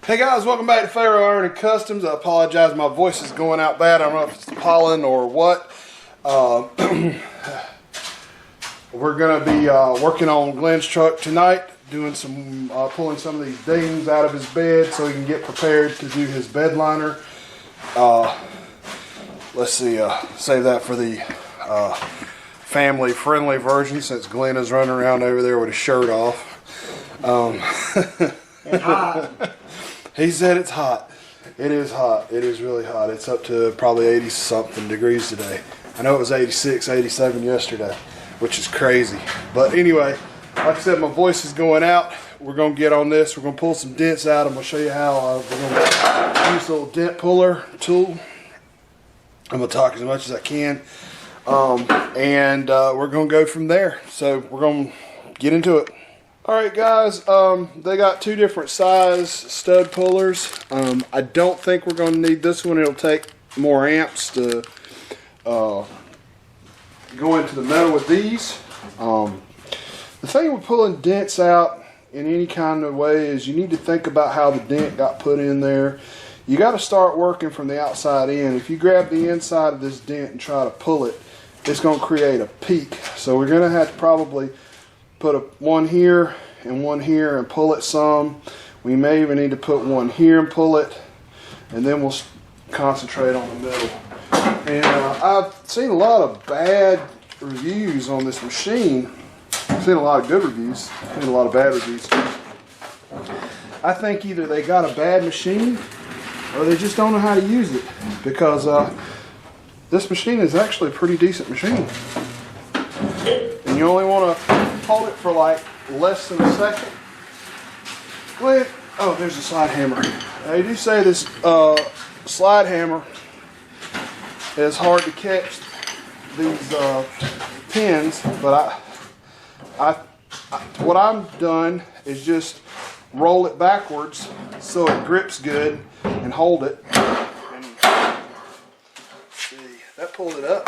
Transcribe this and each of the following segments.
Hey guys, welcome back to Ferro Iron and Customs. I apologize, my voice is going out bad. I don't know if it's the pollen or what. We're going to be working on Glenn's truck tonight, doing some pulling some of these dings out of his bed so he can get prepared to do his bed liner. Let's see, save that for the family-friendly version since Glenn is running around over there with his shirt off. It's hot. He said it's hot. It is hot. It is really hot. It's up to probably 80-something degrees today. I know it was 86, 87 yesterday, which is crazy. But anyway, like I said, my voice is going out. We're going to get on this. We're going to pull some dents out. I'm going to show you how. We're going to use a little dent puller tool. I'm going to talk as much as I can. And we're going to go from there. So we're going to get into it. Alright guys, they got two different size stud pullers. I don't think we're going to need this one. It'll take more amps to go into the metal with these. The thing with pulling dents out in any kind of way is you need to think about how the dent got put in there. You got to start working from the outside in. If you grab the inside of this dent and try to pull it, it's going to create a peak. So we're going to have to probably put one here and pull it some. We may even need to put one here and pull it, and then we'll concentrate on the middle. And I've seen a lot of bad reviews on this machine. I've seen a lot of good reviews. I've seen a lot of bad reviews. I think either they got a bad machine or they just don't know how to use it, because this machine is actually a pretty decent machine. And you only want to hold it for like less than a second. Wait, oh, there's a slide hammer. They do say this slide hammer is hard to catch these pins, but what I'm done is just roll it backwards so it grips good and hold it. And see, that pulled it up.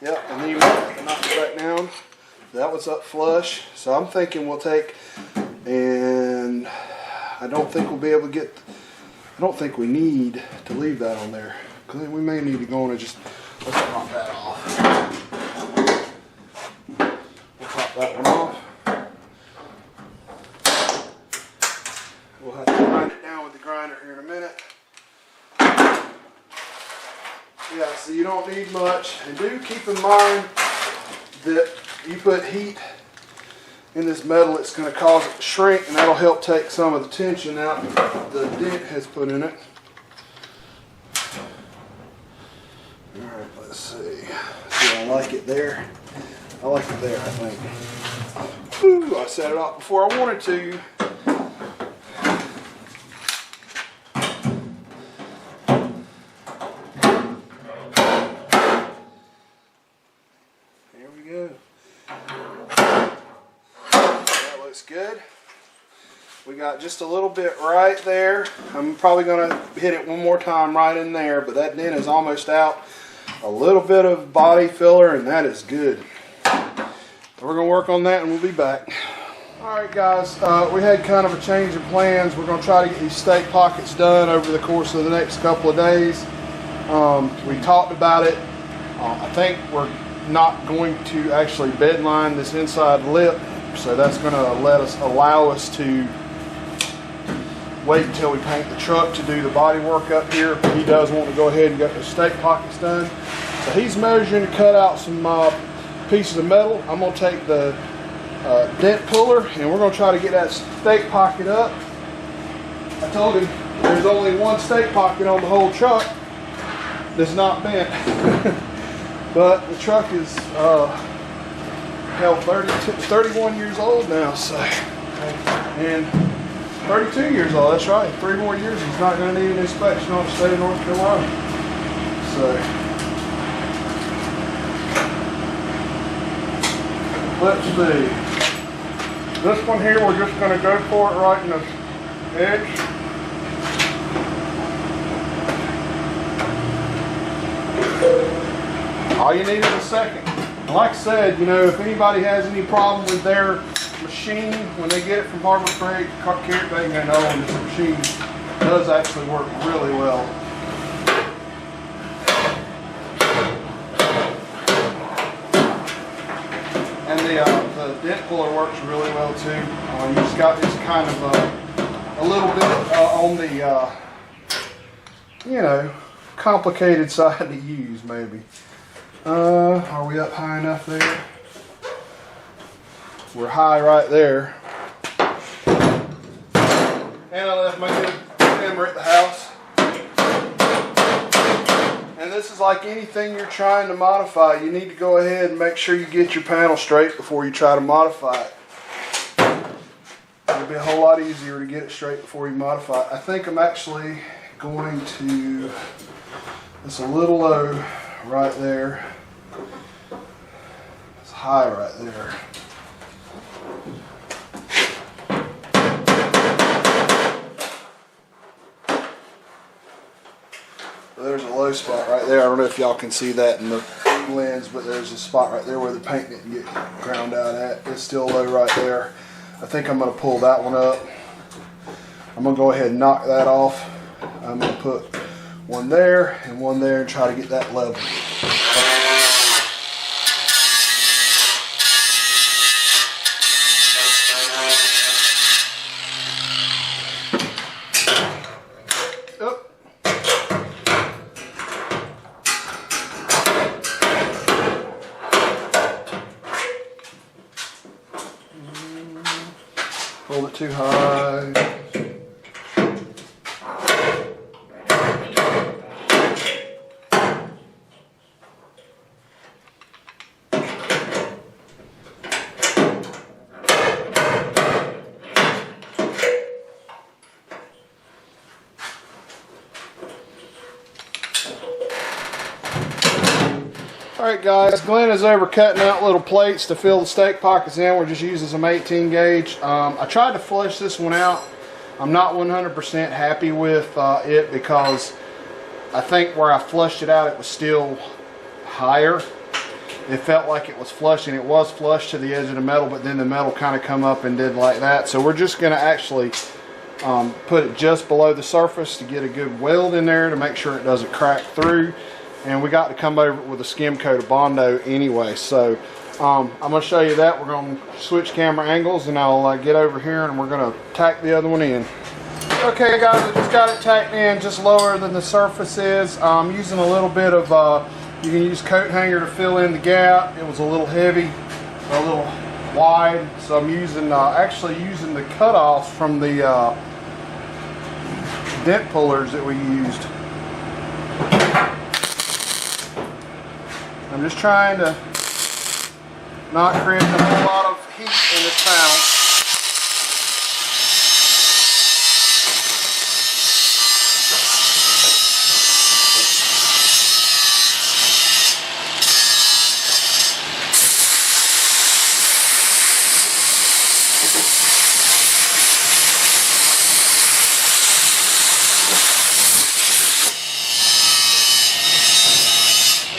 Yep, and then you knock it back down. That was up flush, so I'm thinking we'll take, and I don't think we'll be able to get, I don't think we need to leave that on there, because we may need to go on and just, let's pop that off. We'll pop that one off. We'll have to grind it down with the grinder here in a minute. Yeah, so you don't need much, and do keep in mind that you put heat in this metal, it's going to cause it to shrink, and that'll help take some of the tension out the dent has put in it. Alright, let's see. See, I like it there. I like it there, I think. Ooh, I set it off before I wanted to. There we go. That looks good. We got just a little bit right there. I'm probably going to hit it one more time right in there, but that dent is almost out. A little bit of body filler, and that is good. We're going to work on that and we'll be back. Alright guys, we had kind of a change of plans. We're going to try to get these stake pockets done over the course of the next couple of days. We talked about it. I think we're not going to actually bed line this inside lip, so that's going to allow us to wait until we paint the truck to do the body work up here. He does want to go ahead and get the stake pockets done, so he's measuring to cut out some pieces of metal. I'm going to take the dent puller and we're going to try to get that stake pocket up. I told him there's only one stake pocket on the whole truck that's not bent. But the truck is 31 years old now, so, and 32 years old, that's right. 3 more years he's not going to need an inspection on the state of North Carolina. So, let's see. This one here, we're just going to go for it right in the edge. All you need is a second. And like I said, you know, if anybody has any problem with their machine, when they get it from Harbor Freight, they can know on this machine. does actually work really well. And the dent puller works really well too. You just got this kind of a little bit on the you know, complicated side to use maybe. Are we up high enough there? We're high right there. And I left my good hammer at the house. And this is like anything you're trying to modify. You need to go ahead and make sure you get your panel straight before you try to modify it. It'll be a whole lot easier to get it straight before you modify it. I think I'm actually going to, it's a little low right there. It's high right there. There's a low spot right there. I don't know if y'all can see that in the lens, but there's a spot right there where the paint didn't get ground out at. It's still low right there. I think I'm going to pull that one up. I'm going to go ahead and knock that off. I'm going to put one there and try to get that level. Hold it too high. Alright guys, Glenn is over cutting out little plates to fill the stake pockets in. We're just using some 18 gauge. I tried to flush this one out. I'm not 100% happy with it because I think where I flushed it out it was still higher. It felt like it was flush, and it was flush to the edge of the metal, but then the metal kind of come up and did like that. So we're just going to actually put it just below the surface to get a good weld in there to make sure it doesn't crack through. And we got to come over with a skim coat of Bondo anyway. So I'm going to show you that. We're going to switch camera angles, and I'll get over here and we're going to tack the other one in. Okay guys, I just got it tacked in just lower than the surface is. I'm using a little bit of, you can use coat hanger to fill in the gap. It was a little heavy, a little wide. So I'm using, actually using the cutoffs from the dent pullers that we used. I'm just trying to not create a whole lot of heat in this panel.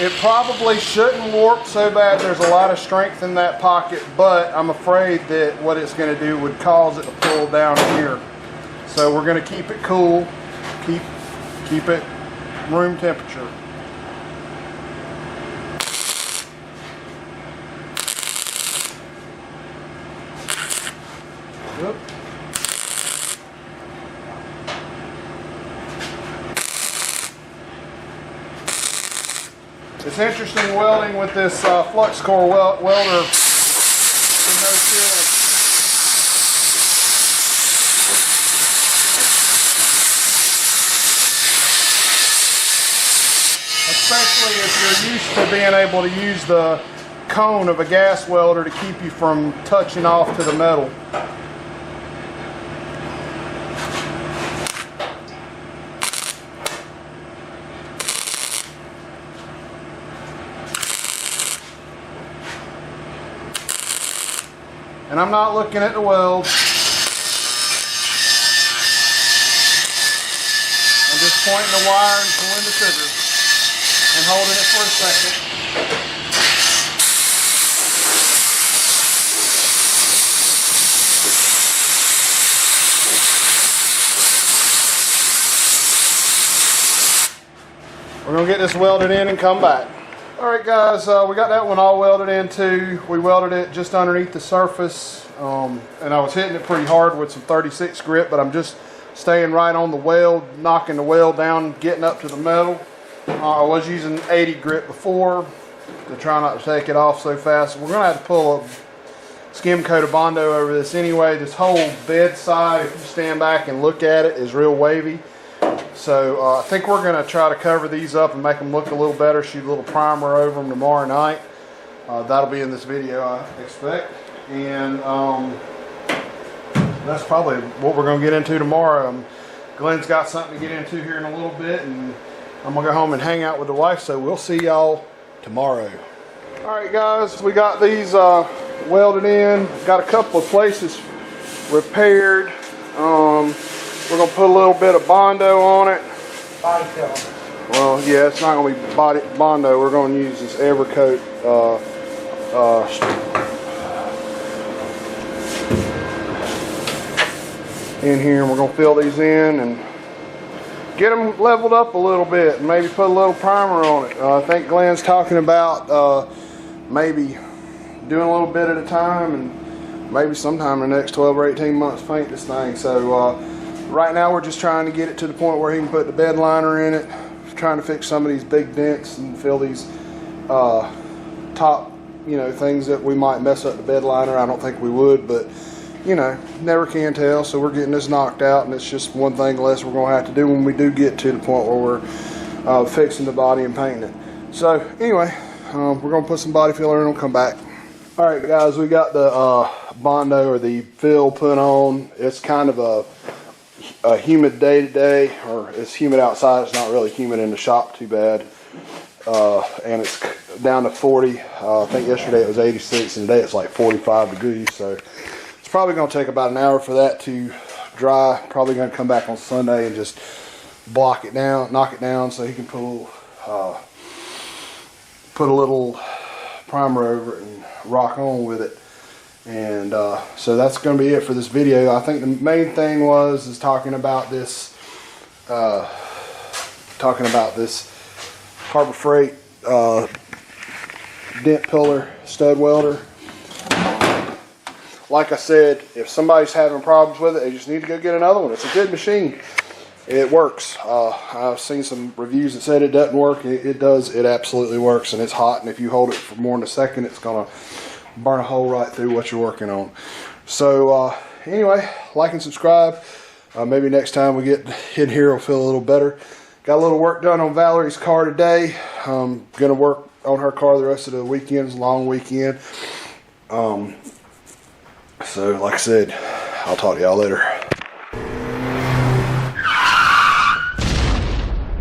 It probably shouldn't warp so bad. There's a lot of strength in that pocket, but I'm afraid that what it's going to do would cause it to pull down here. So we're going to keep it cool, keep it room temperature. Yep. It's interesting welding with this flux core welder with no sealant. Especially if you're used to being able to use the cone of a gas welder to keep you from touching off to the metal. And I'm not looking at the weld. I'm just pointing the wire and pulling the trigger and holding it for a second. We're gonna get this welded in and come back. All right, guys, we got that one all welded in too. We welded it just underneath the surface, and I was hitting it pretty hard with some 36 grit, but I'm just staying right on the weld, knocking the weld down, getting up to the metal. I was using 80 grit before to try not to take it off so fast. We're gonna have to pull a skim coat of Bondo over this anyway. This whole bed side, if you stand back and look at it, is real wavy. So I think we're gonna try to cover these up and make them look a little better, shoot a little primer over them tomorrow night. That'll be in this video, I expect. And that's probably what we're gonna get into tomorrow. Glenn's got something to get into here in a little bit, and I'm gonna go home and hang out with the wife, so we'll see y'all tomorrow. All right, guys, we got these welded in. Got a couple of places repaired. We're gonna put a little bit of Bondo on it. Body film. Well, yeah, it's not gonna be Bondo. We're gonna use this Evercoat in here, and we're gonna fill these in and get them leveled up a little bit, and maybe put a little primer on it. I think Glenn's talking about maybe doing a little bit at a time, and maybe sometime in the next 12 or 18 months paint this thing. So right now we're just trying to get it to the point where he can put the bed liner in it, trying to fix some of these big dents and fill these top, things that we might mess up the bed liner. I don't think we would, but never can tell. So we're getting this knocked out, and it's just one thing less we're gonna have to do when we do get to the point where we're fixing the body and painting it. So anyway, we're gonna put some body filler in and come back. All right, guys, we got the Bondo, or the fill, put on. It's kind of a humid day today, or it's humid outside. It's not really humid in the shop too bad, and it's down to 40. I think yesterday it was 86, and today it's like 45 degrees. So it's probably going to take about an hour for that to dry. Probably going to come back on Sunday and just block it down, knock it down, so he can put a little primer over it and rock on with it. And so that's going to be it for this video. I think the main thing is talking about this Harbor Freight dent pillar stud welder. Like I said, if somebody's having problems with it, they just need to go get another one. It's a good machine. It works. I've seen some reviews that said it doesn't work. It does. It absolutely works, and it's hot. And if you hold it for more than a second, it's gonna burn a hole right through what you're working on. So anyway, like and subscribe. Maybe next time we get in here, it'll feel a little better. Got a little work done on Valerie's car today. Gonna work on her car the rest of the weekend. It's a long weekend. So like I said, I'll talk to y'all later.